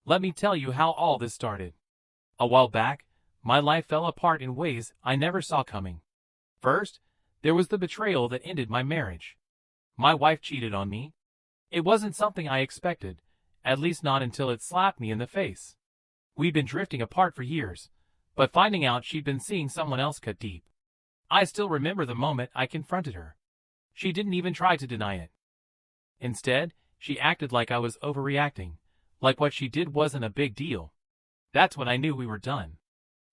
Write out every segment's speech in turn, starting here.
Let me tell you how all this started. A while back, my life fell apart in ways I never saw coming. First, there was the betrayal that ended my marriage. My wife cheated on me. It wasn't something I expected, at least not until it slapped me in the face. We'd been drifting apart for years, but finding out she'd been seeing someone else cut deep. I still remember the moment I confronted her. She didn't even try to deny it. Instead, she acted like I was overreacting, like what she did wasn't a big deal. That's when I knew we were done.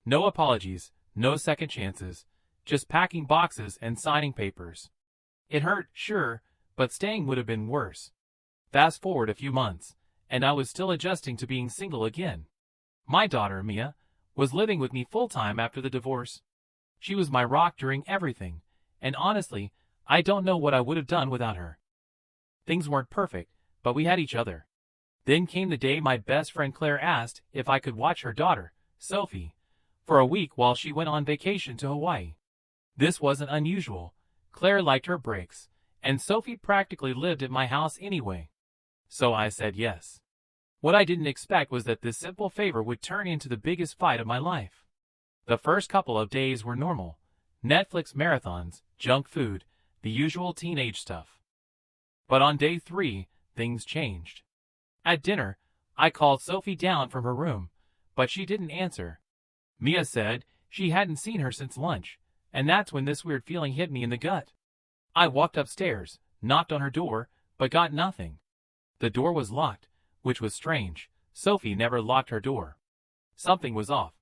No apologies, no second chances, just packing boxes and signing papers. It hurt, sure, but staying would have been worse. Fast forward a few months, and I was still adjusting to being single again. My daughter, Mia, was living with me full-time after the divorce. She was my rock during everything, and honestly, I don't know what I would have done without her. Things weren't perfect, but we had each other. Then came the day my best friend Claire asked if I could watch her daughter, Sophie, for a week while she went on vacation to Hawaii. This wasn't unusual. Claire liked her breaks, and Sophie practically lived at my house anyway. So I said yes. What I didn't expect was that this simple favor would turn into the biggest fight of my life. The first couple of days were normal. Netflix marathons, junk food, the usual teenage stuff. But on day 3, things changed. At dinner, I called Sophie down from her room, but she didn't answer. Mia said she hadn't seen her since lunch, and that's when this weird feeling hit me in the gut. I walked upstairs, knocked on her door, but got nothing. The door was locked, which was strange. Sophie never locked her door. Something was off.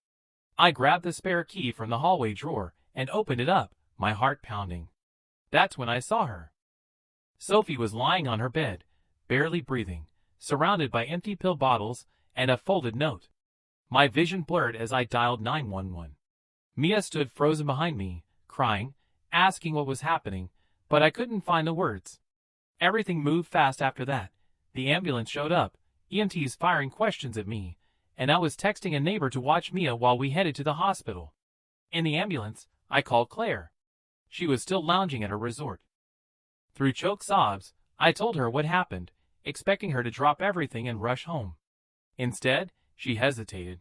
I grabbed the spare key from the hallway drawer and opened it up, my heart pounding. That's when I saw her. Sophie was lying on her bed, barely breathing, surrounded by empty pill bottles and a folded note. My vision blurred as I dialed 911. Mia stood frozen behind me, crying, asking what was happening, but I couldn't find the words. Everything moved fast after that. The ambulance showed up, EMTs firing questions at me, and I was texting a neighbor to watch Mia while we headed to the hospital. In the ambulance, I called Claire. She was still lounging at her resort. Through choked sobs, I told her what happened, expecting her to drop everything and rush home. Instead, she hesitated.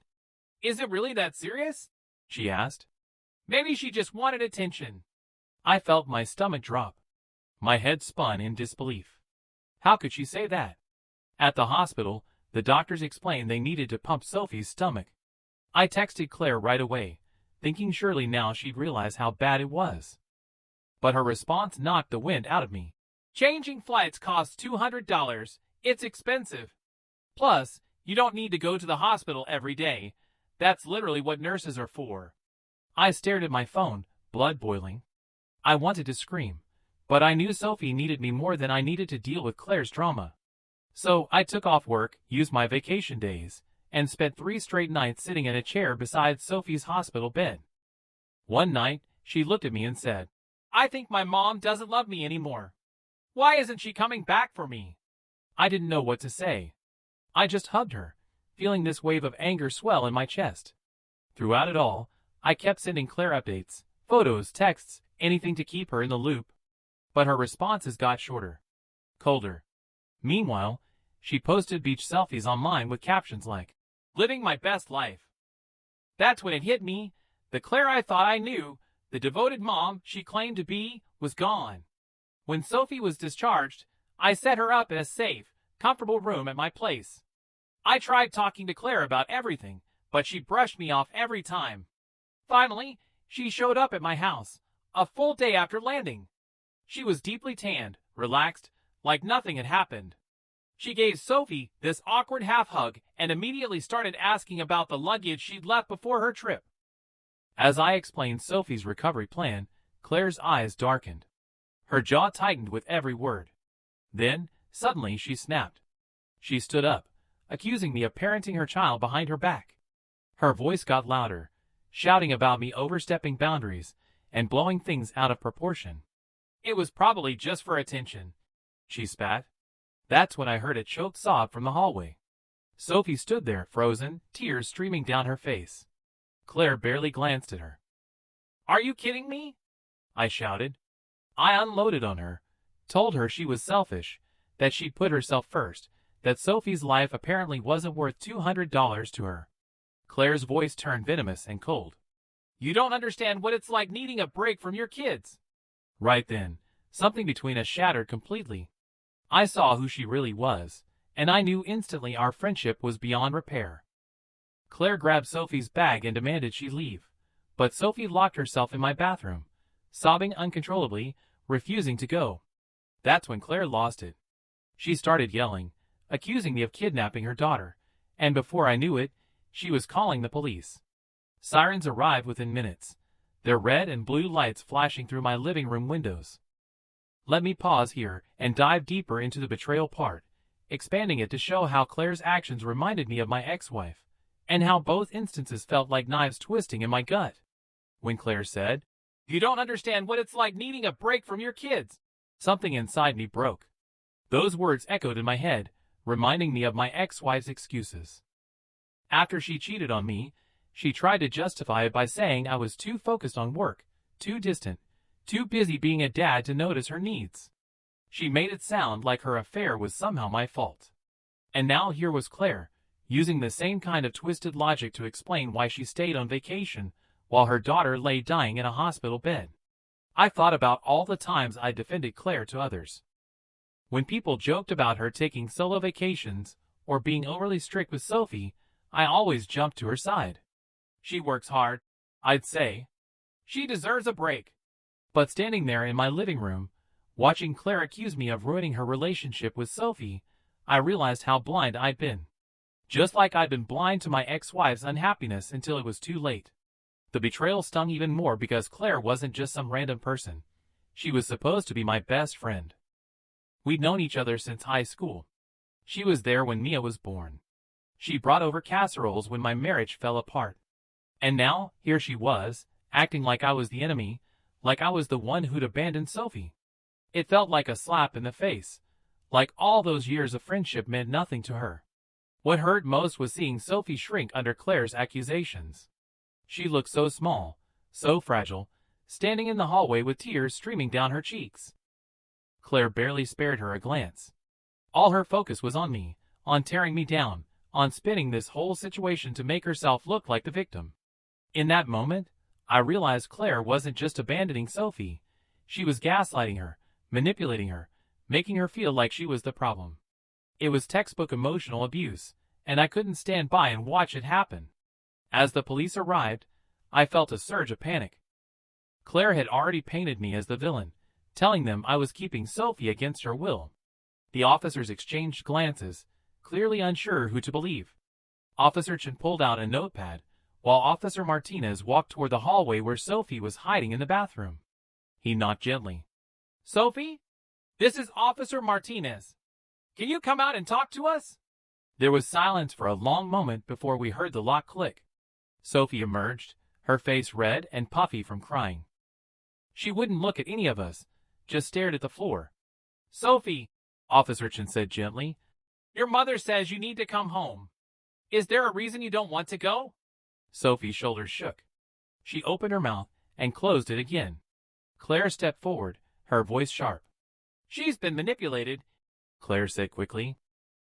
"Is it really that serious?" she asked. "Maybe she just wanted attention." I felt my stomach drop. My head spun in disbelief. How could she say that? At the hospital, the doctors explained they needed to pump Sophie's stomach. I texted Claire right away, thinking surely now she'd realize how bad it was. But her response knocked the wind out of me. "Changing flights costs $200. It's expensive. Plus, you don't need to go to the hospital every day. That's literally what nurses are for." I stared at my phone, blood boiling. I wanted to scream, but I knew Sophie needed me more than I needed to deal with Claire's drama. So I took off work, used my vacation days, and spent 3 straight nights sitting in a chair beside Sophie's hospital bed. One night, she looked at me and said, "I think my mom doesn't love me anymore. Why isn't she coming back for me?" I didn't know what to say. I just hugged her, feeling this wave of anger swell in my chest. Throughout it all, I kept sending Claire updates, photos, texts, anything to keep her in the loop. But her responses got shorter, colder. Meanwhile, she posted beach selfies online with captions like, "Living my best life." That's when it hit me. The Claire I thought I knew, the devoted mom she claimed to be, was gone. When Sophie was discharged, I set her up in a safe, comfortable room at my place. I tried talking to Claire about everything, but she brushed me off every time. Finally, she showed up at my house, a full day after landing. She was deeply tanned, relaxed, like nothing had happened. She gave Sophie this awkward half-hug and immediately started asking about the luggage she'd left before her trip. As I explained Sophie's recovery plan, Claire's eyes darkened. Her jaw tightened with every word. Then, suddenly she snapped. She stood up, accusing me of parenting her child behind her back. Her voice got louder, shouting about me overstepping boundaries and blowing things out of proportion. "It was probably just for attention," she spat. That's when I heard a choked sob from the hallway. Sophie stood there frozen, tears streaming down her face. Claire barely glanced at her. "Are you kidding me?" I shouted. I unloaded on her, told her she was selfish, that she'd put herself first, that Sophie's life apparently wasn't worth $200 to her. Claire's voice turned venomous and cold. "You don't understand what it's like needing a break from your kids." Right then, something between us shattered completely. I saw who she really was, and I knew instantly our friendship was beyond repair. Claire grabbed Sophie's bag and demanded she leave, but Sophie locked herself in my bathroom, sobbing uncontrollably, refusing to go. That's when Claire lost it. She started yelling, accusing me of kidnapping her daughter, and before I knew it, she was calling the police. Sirens arrived within minutes, their red and blue lights flashing through my living room windows. Let me pause here and dive deeper into the betrayal part, expanding it to show how Claire's actions reminded me of my ex-wife, and how both instances felt like knives twisting in my gut. When Claire said, "You don't understand what it's like needing a break from your kids," something inside me broke. Those words echoed in my head, reminding me of my ex-wife's excuses. After she cheated on me, she tried to justify it by saying I was too focused on work, too distant, too busy being a dad to notice her needs. She made it sound like her affair was somehow my fault. And now here was Claire, using the same kind of twisted logic to explain why she stayed on vacation while her daughter lay dying in a hospital bed. I thought about all the times I defended Claire to others. When people joked about her taking solo vacations or being overly strict with Sophie, I always jumped to her side. "She works hard," I'd say. "She deserves a break." But standing there in my living room, watching Claire accuse me of ruining her relationship with Sophie, I realized how blind I'd been. Just like I'd been blind to my ex-wife's unhappiness until it was too late. The betrayal stung even more because Claire wasn't just some random person. She was supposed to be my best friend. We'd known each other since high school. She was there when Mia was born. She brought over casseroles when my marriage fell apart. And now, here she was, acting like I was the enemy, like I was the one who'd abandoned Sophie. It felt like a slap in the face, like all those years of friendship meant nothing to her. What hurt most was seeing Sophie shrink under Claire's accusations. She looked so small, so fragile, standing in the hallway with tears streaming down her cheeks. Claire barely spared her a glance. All her focus was on me, on tearing me down, on spinning this whole situation to make herself look like the victim. In that moment, I realized Claire wasn't just abandoning Sophie. She was gaslighting her, manipulating her, making her feel like she was the problem. It was textbook emotional abuse, and I couldn't stand by and watch it happen. As the police arrived, I felt a surge of panic. Claire had already painted me as the villain, telling them I was keeping Sophie against her will. The officers exchanged glances, clearly unsure who to believe. Officer Chen pulled out a notepad, while Officer Martinez walked toward the hallway where Sophie was hiding in the bathroom. He knocked gently. "Sophie? This is Officer Martinez. Can you come out and talk to us?" There was silence for a long moment before we heard the lock click. Sophie emerged, her face red and puffy from crying. She wouldn't look at any of us, just stared at the floor. "Sophie," Officer Chen said gently, "your mother says you need to come home. Is there a reason you don't want to go?" Sophie's shoulders shook. She opened her mouth and closed it again. Claire stepped forward, her voice sharp. "She's been manipulated," Claire said quickly.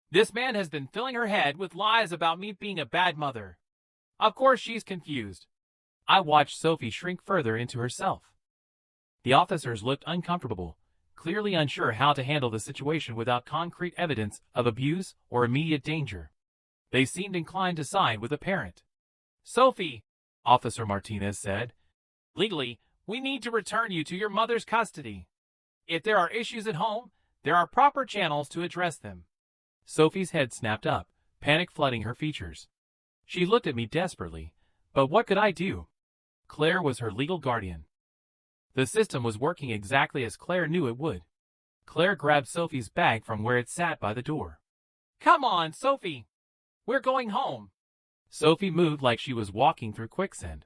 "This man has been filling her head with lies about me being a bad mother. Of course she's confused." I watched Sophie shrink further into herself. The officers looked uncomfortable, clearly unsure how to handle the situation without concrete evidence of abuse or immediate danger. They seemed inclined to side with the parent. "Sophie," Officer Martinez said, "legally, we need to return you to your mother's custody. If there are issues at home, there are proper channels to address them." Sophie's head snapped up, panic flooding her features. She looked at me desperately, but what could I do? Claire was her legal guardian. The system was working exactly as Claire knew it would. Claire grabbed Sophie's bag from where it sat by the door. "Come on, Sophie. We're going home." Sophie moved like she was walking through quicksand.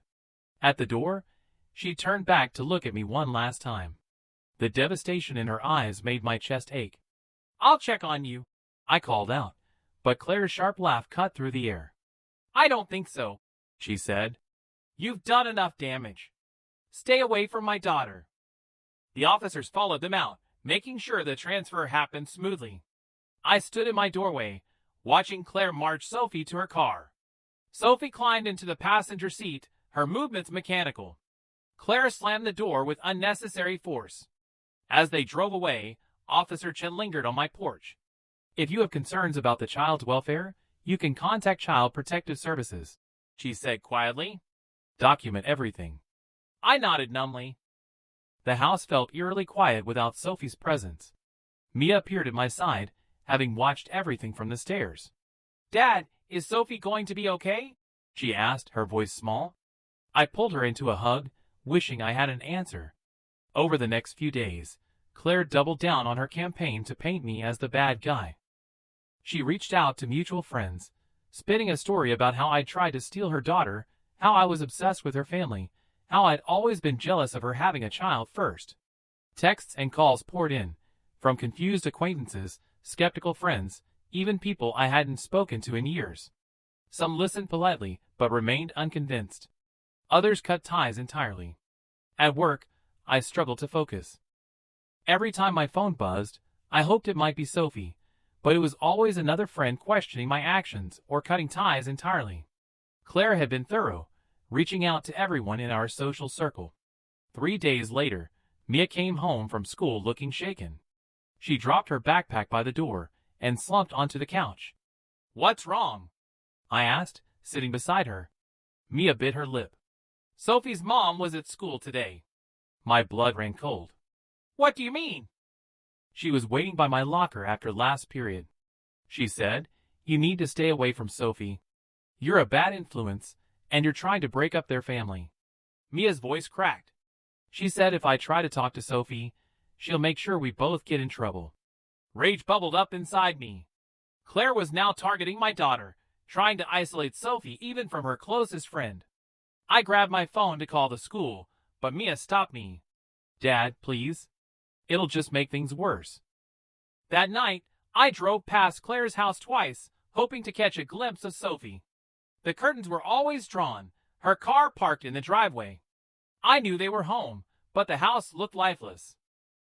At the door, she turned back to look at me one last time. The devastation in her eyes made my chest ache. "I'll check on you," I called out, but Claire's sharp laugh cut through the air. "I don't think so," she said. "You've done enough damage. Stay away from my daughter." The officers followed them out, making sure the transfer happened smoothly. I stood in my doorway, watching Claire march Sophie to her car. Sophie climbed into the passenger seat, her movements mechanical. Claire slammed the door with unnecessary force. As they drove away, Officer Chen lingered on my porch. "If you have concerns about the child's welfare, you can contact Child Protective Services," she said quietly. "Document everything." I nodded numbly. The house felt eerily quiet without Sophie's presence. Mia appeared at my side, having watched everything from the stairs. "Dad, is Sophie going to be okay?" she asked, her voice small. I pulled her into a hug, wishing I had an answer. Over the next few days, Claire doubled down on her campaign to paint me as the bad guy. She reached out to mutual friends, spinning a story about how I'd tried to steal her daughter, how I was obsessed with her family, how I'd always been jealous of her having a child first. Texts and calls poured in, from confused acquaintances, skeptical friends, even people I hadn't spoken to in years. Some listened politely, but remained unconvinced. Others cut ties entirely. At work, I struggled to focus. Every time my phone buzzed, I hoped it might be Sophie, but it was always another friend questioning my actions or cutting ties entirely. Claire had been thorough, reaching out to everyone in our social circle. 3 days later, Mia came home from school looking shaken. She dropped her backpack by the door and slumped onto the couch. "What's wrong?" I asked, sitting beside her. Mia bit her lip. "Sophie's mom was at school today." My blood ran cold. "What do you mean?" "She was waiting by my locker after last period. She said, 'You need to stay away from Sophie. You're a bad influence, and you're trying to break up their family.'" Mia's voice cracked. "She said if I try to talk to Sophie, she'll make sure we both get in trouble." Rage bubbled up inside me. Claire was now targeting my daughter, trying to isolate Sophie even from her closest friend. I grabbed my phone to call the school, but Mia stopped me. "Dad, please. It'll just make things worse." That night, I drove past Claire's house twice, hoping to catch a glimpse of Sophie. The curtains were always drawn, her car parked in the driveway. I knew they were home, but the house looked lifeless.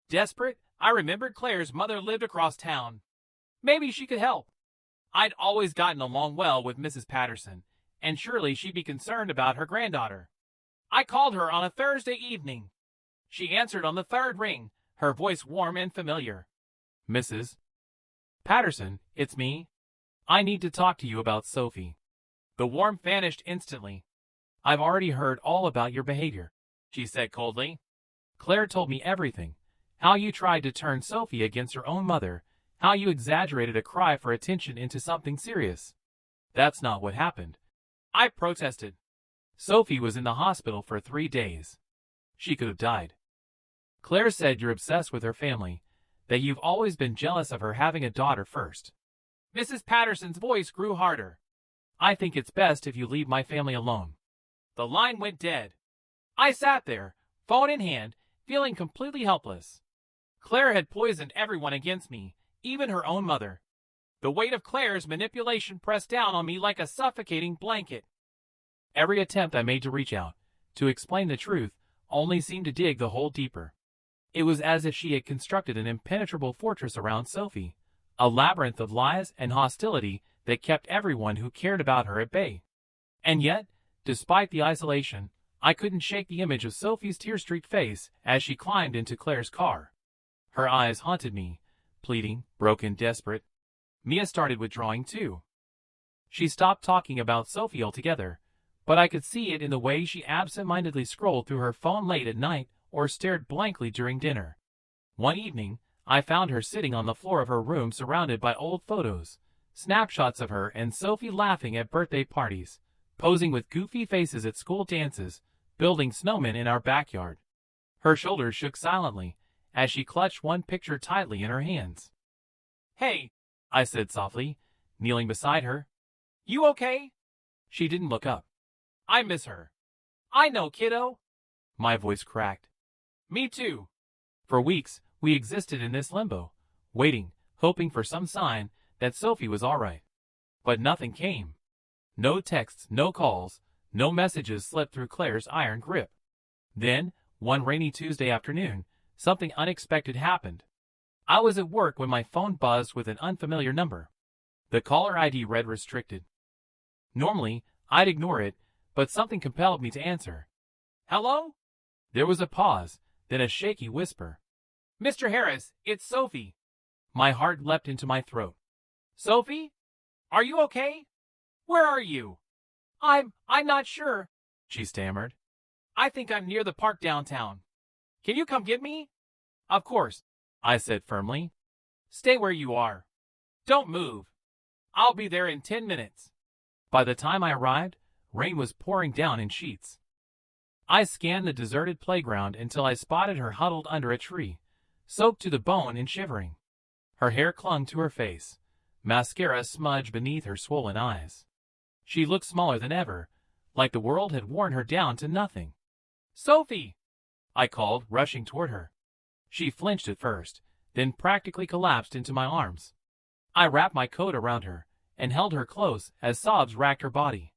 Desperate, I remembered Claire's mother lived across town. Maybe she could help. I'd always gotten along well with Mrs. Patterson, and surely she'd be concerned about her granddaughter. I called her on a Thursday evening. She answered on the third ring, her voice warm and familiar. "Mrs. Patterson, it's me. I need to talk to you about Sophie." The warmth vanished instantly. "I've already heard all about your behavior," she said coldly. "Claire told me everything. How you tried to turn Sophie against her own mother, how you exaggerated a cry for attention into something serious." "That's not what happened," I protested. "Sophie was in the hospital for 3 days. She could have died. Claire said you're obsessed with her family, that you've always been jealous of her having a daughter first." Mrs. Patterson's voice grew harder. "I think it's best if you leave my family alone." The line went dead. I sat there, phone in hand, feeling completely helpless. Claire had poisoned everyone against me, even her own mother. The weight of Claire's manipulation pressed down on me like a suffocating blanket. Every attempt I made to reach out, to explain the truth, only seemed to dig the hole deeper. It was as if she had constructed an impenetrable fortress around Sophie, a labyrinth of lies and hostility that kept everyone who cared about her at bay. And yet, despite the isolation, I couldn't shake the image of Sophie's tear-streaked face as she climbed into Claire's car. Her eyes haunted me, pleading, broken, desperate. Mia started withdrawing too. She stopped talking about Sophie altogether, but I could see it in the way she absent-mindedly scrolled through her phone late at night or stared blankly during dinner. One evening, I found her sitting on the floor of her room surrounded by old photos, snapshots of her and Sophie laughing at birthday parties, posing with goofy faces at school dances, building snowmen in our backyard. Her shoulders shook silently as she clutched one picture tightly in her hands. "Hey," I said softly, kneeling beside her. "You okay?" She didn't look up. "I miss her." "I know, kiddo." My voice cracked. "Me too." For weeks, we existed in this limbo, waiting, hoping for some sign that Sophie was all right. But nothing came. No texts, no calls, no messages slipped through Claire's iron grip. Then, one rainy Tuesday afternoon, something unexpected happened. I was at work when my phone buzzed with an unfamiliar number. The caller ID read restricted. Normally, I'd ignore it, but something compelled me to answer. Hello? There was a pause, then a shaky whisper. Mr. Harris, it's Sophie. My heart leapt into my throat. Sophie? Are you okay? Where are you? I'm not sure, she stammered. I think I'm near the park downtown. Can you come get me? Of course, I said firmly. Stay where you are. Don't move. I'll be there in 10 minutes. By the time I arrived, rain was pouring down in sheets. I scanned the deserted playground until I spotted her huddled under a tree, soaked to the bone and shivering. Her hair clung to her face, mascara smudged beneath her swollen eyes. She looked smaller than ever, like the world had worn her down to nothing. Sophie! I called, rushing toward her. She flinched at first, then practically collapsed into my arms. I wrapped my coat around her and held her close as sobs racked her body.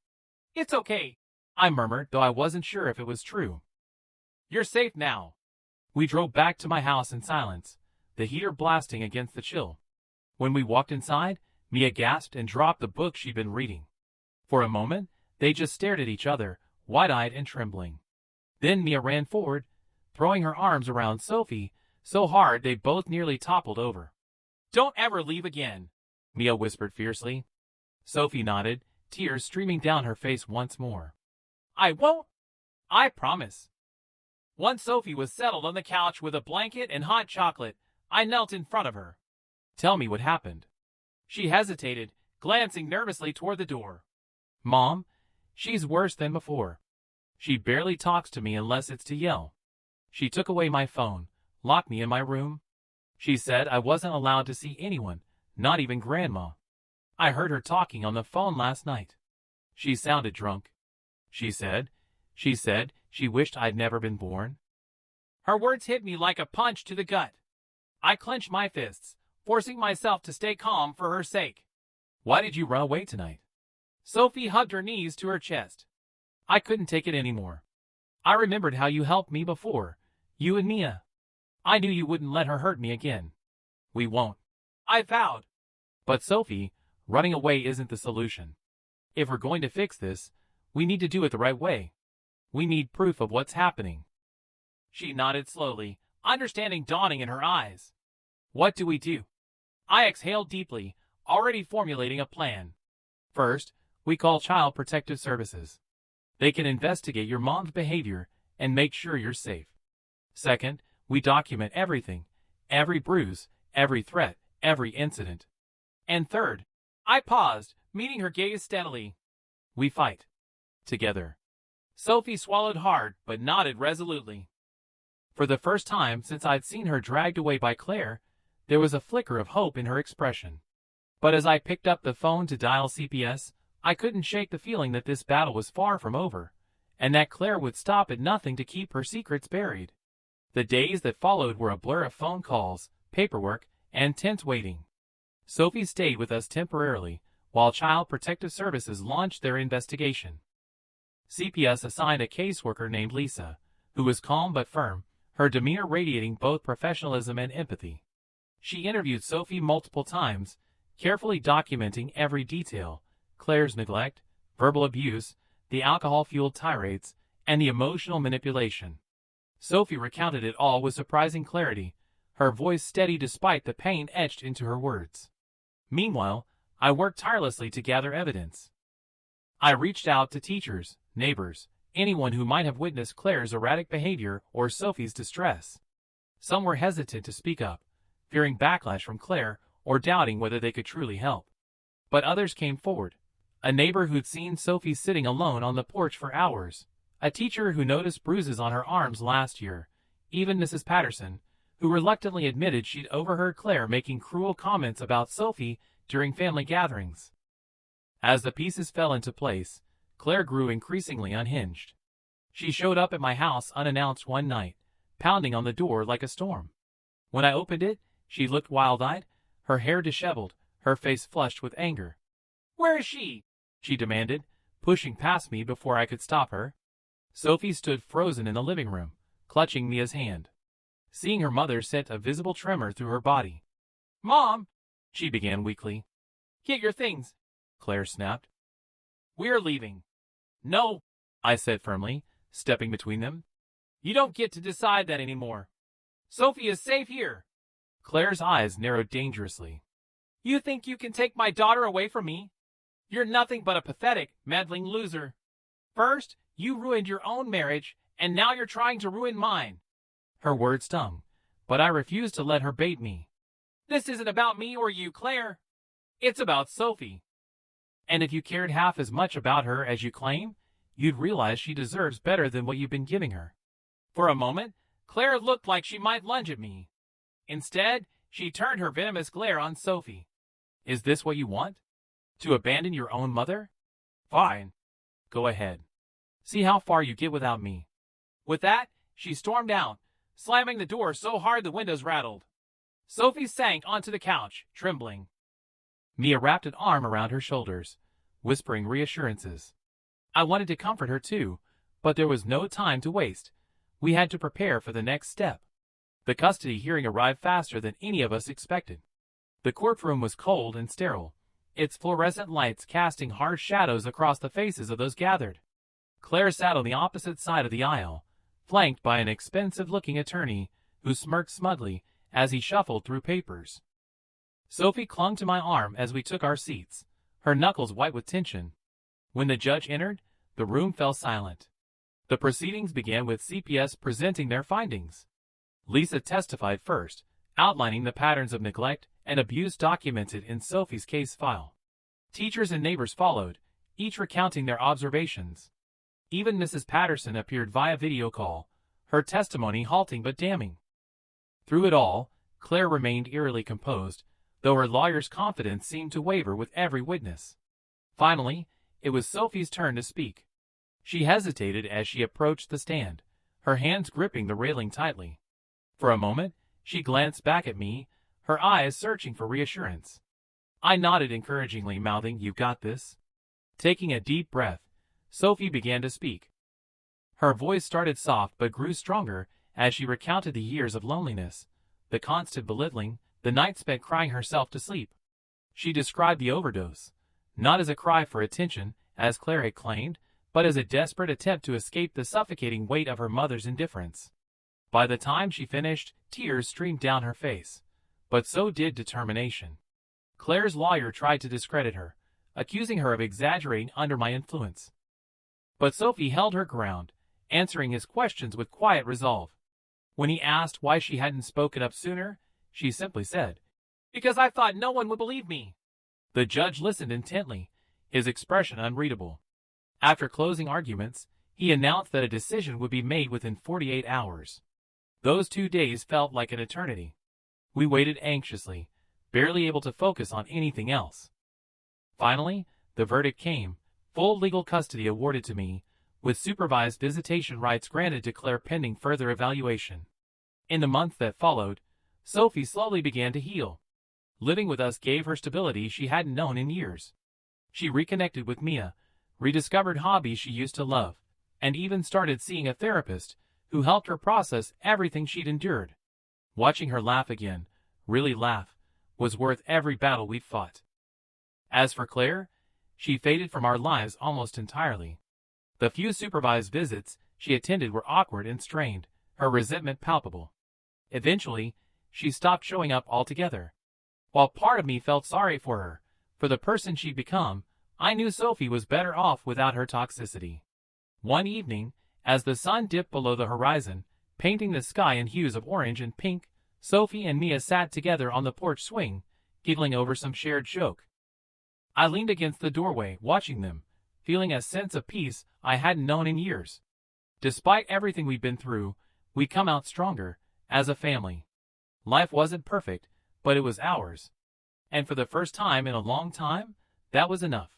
It's okay, I murmured, though I wasn't sure if it was true. You're safe now. We drove back to my house in silence, the heater blasting against the chill. When we walked inside, Mia gasped and dropped the book she'd been reading. For a moment, they just stared at each other, wide-eyed and trembling. Then Mia ran forward, throwing her arms around Sophie so hard they both nearly toppled over. Don't ever leave again, Mia whispered fiercely. Sophie nodded, tears streaming down her face once more. I won't. I promise. Once Sophie was settled on the couch with a blanket and hot chocolate, I knelt in front of her. Tell me what happened. She hesitated, glancing nervously toward the door. Mom, she's worse than before. She barely talks to me unless it's to yell. She took away my phone, locked me in my room. She said I wasn't allowed to see anyone, not even Grandma. I heard her talking on the phone last night. She sounded drunk. She said she wished I'd never been born. Her words hit me like a punch to the gut. I clenched my fists, forcing myself to stay calm for her sake. Why did you run away tonight? Sophie hugged her knees to her chest. I couldn't take it anymore. I remembered how you helped me before, you and Mia. I knew you wouldn't let her hurt me again. We won't. I vowed. But Sophie, running away isn't the solution. If we're going to fix this, we need to do it the right way. We need proof of what's happening. She nodded slowly, understanding dawning in her eyes. What do we do? I exhaled deeply, already formulating a plan. First, we call Child Protective Services. They can investigate your mom's behavior and make sure you're safe. Second, we document everything, every bruise, every threat, every incident. And third, I paused, meeting her gaze steadily. We fight. Together. Sophie swallowed hard, but nodded resolutely. For the first time since I'd seen her dragged away by Claire, there was a flicker of hope in her expression. But as I picked up the phone to dial CPS, I couldn't shake the feeling that this battle was far from over, and that Claire would stop at nothing to keep her secrets buried. The days that followed were a blur of phone calls, paperwork, and tense waiting. Sophie stayed with us temporarily, while Child Protective Services launched their investigation. CPS assigned a caseworker named Lisa, who was calm but firm, her demeanor radiating both professionalism and empathy. She interviewed Sophie multiple times, carefully documenting every detail: Claire's neglect, verbal abuse, the alcohol-fueled tirades, and the emotional manipulation. Sophie recounted it all with surprising clarity, her voice steady despite the pain etched into her words. Meanwhile, I worked tirelessly to gather evidence. I reached out to teachers, neighbors, anyone who might have witnessed Claire's erratic behavior or Sophie's distress. Some were hesitant to speak up, fearing backlash from Claire or doubting whether they could truly help. But others came forward. A neighbor who'd seen Sophie sitting alone on the porch for hours, a teacher who noticed bruises on her arms last year, even Mrs. Patterson, who reluctantly admitted she'd overheard Claire making cruel comments about Sophie during family gatherings. As the pieces fell into place, Claire grew increasingly unhinged. She showed up at my house unannounced one night, pounding on the door like a storm. When I opened it, she looked wild-eyed, her hair disheveled, her face flushed with anger. "Where is she?" she demanded, pushing past me before I could stop her. Sophie stood frozen in the living room, clutching Mia's hand. Seeing her mother sent a visible tremor through her body. "Mom," she began weakly. "Get your things," Claire snapped. "We're leaving." "No," I said firmly, stepping between them. "You don't get to decide that anymore. Sophie is safe here." Claire's eyes narrowed dangerously. "You think you can take my daughter away from me? You're nothing but a pathetic, meddling loser. First, you ruined your own marriage, and now you're trying to ruin mine." Her words stung, but I refused to let her bait me. "This isn't about me or you, Claire. It's about Sophie. And if you cared half as much about her as you claim, you'd realize she deserves better than what you've been giving her." For a moment, Claire looked like she might lunge at me. Instead, she turned her venomous glare on Sophie. "Is this what you want? To abandon your own mother? Fine. Go ahead. See how far you get without me." With that, she stormed out, slamming the door so hard the windows rattled. Sophie sank onto the couch, trembling. Mia wrapped an arm around her shoulders, whispering reassurances. I wanted to comfort her too, but there was no time to waste. We had to prepare for the next step. The custody hearing arrived faster than any of us expected. The courtroom was cold and sterile, its fluorescent lights casting harsh shadows across the faces of those gathered. Claire sat on the opposite side of the aisle, flanked by an expensive-looking attorney who smirked smugly as he shuffled through papers. Sophie clung to my arm as we took our seats, her knuckles white with tension. When the judge entered, the room fell silent. The proceedings began with CPS presenting their findings. Lisa testified first, outlining the patterns of neglect and abuse documented in Sophie's case file. Teachers and neighbors followed, each recounting their observations. Even Mrs. Patterson appeared via video call, her testimony halting but damning. Through it all, Claire remained eerily composed, though her lawyer's confidence seemed to waver with every witness. Finally, it was Sophie's turn to speak. She hesitated as she approached the stand, her hands gripping the railing tightly. For a moment, she glanced back at me, her eyes searching for reassurance. I nodded encouragingly, mouthing, "You've got this." Taking a deep breath, Sophie began to speak. Her voice started soft but grew stronger as she recounted the years of loneliness, the constant belittling, the nights spent crying herself to sleep. She described the overdose, not as a cry for attention, as Claire had claimed, but as a desperate attempt to escape the suffocating weight of her mother's indifference. By the time she finished, tears streamed down her face, but so did determination. Claire's lawyer tried to discredit her, accusing her of exaggerating under my influence. But Sophie held her ground, answering his questions with quiet resolve. When he asked why she hadn't spoken up sooner, she simply said, "Because I thought no one would believe me." The judge listened intently, his expression unreadable. After closing arguments, he announced that a decision would be made within 48 hours. Those 2 days felt like an eternity. We waited anxiously, barely able to focus on anything else. Finally, the verdict came, full legal custody awarded to me, with supervised visitation rights granted to Claire pending further evaluation. In the months that followed, Sophie slowly began to heal. Living with us gave her stability she hadn't known in years. She reconnected with Mia, rediscovered hobbies she used to love, and even started seeing a therapist who helped her process everything she'd endured. Watching her laugh again, really laugh, was worth every battle we'd fought. As for Claire, she faded from our lives almost entirely. The few supervised visits she attended were awkward and strained, her resentment palpable. Eventually, she stopped showing up altogether. While part of me felt sorry for her, for the person she'd become, I knew Sophie was better off without her toxicity. One evening, as the sun dipped below the horizon, painting the sky in hues of orange and pink, Sophie and Mia sat together on the porch swing, giggling over some shared joke. I leaned against the doorway, watching them, feeling a sense of peace I hadn't known in years. Despite everything we'd been through, we'd come out stronger, as a family. Life wasn't perfect, but it was ours. And for the first time in a long time, that was enough.